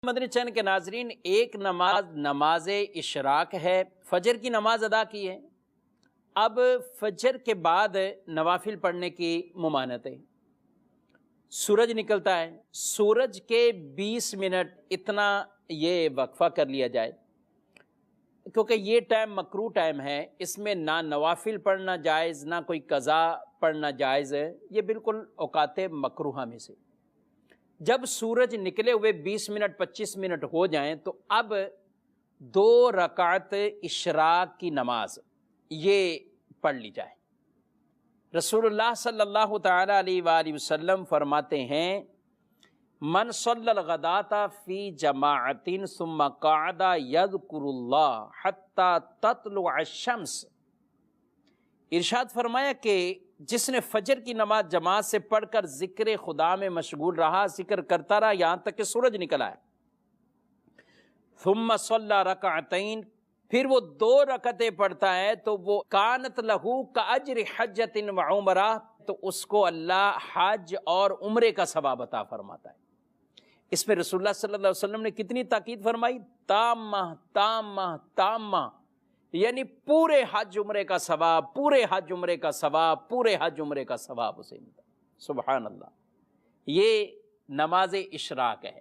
مدنی channel کے ناظرین، ایک نماز اشراق ہے، فجر کی نماز ادا کی ہے۔ اب فجر کے بعد نوافل پڑھنے کی ممانعت ہے۔ سورج نکلتا ہے، سورج کے 20 منٹ اتنا یہ وقفہ کر لیا جائے، کیونکہ یہ ٹائم مکروہ ٹائم ہے، اس میں نہ نوافل پڑھنا جائز نہ کوئی قضا پڑھنا جائز ہے، یہ بالکل اوقات مکروہہ میں سے۔ جب سورج نکلے ہوئے 20 منٹ 25 منٹ ہو جائیں تو اب 2 رکعت اشراق کی نماز یہ پڑھ لی جائے۔ رسول اللہ صلی اللہ تعالی علیہ وآلہ وسلم فرماتے ہیں، من صلی الغداۃ فی جماعت ثم قعد یذکر اللہ حتی تطلع الشمس۔ ارشاد فرمایا کہ جس نے فجر کی نماز جماعت سے پڑھ کر ذکر خدا میں مشغول رہا، ذکر کرتا رہا یہاں تک کہ سورج نکل آئے، ثم صلی رکعتین، پھر وہ 2 رکعتیں پڑھتا ہے تو وہ کانت لہو کاجر حجۃ وعمرہ، تو اس کو اللہ حج اور عمرے کا ثواب عطا فرماتا ہے۔ اس میں رسول اللہ صلی اللہ علیہ وسلم نے کتنی تاکید فرمائی؟ تامہ تامہ تامہ، یعنی پورے حج عمرے کا ثواب، پورے حج عمرے کا ثواب، پورے حج عمرے کا ثواب اسے ملتا۔ سبحان اللہ، یہ نماز اشراق ہے۔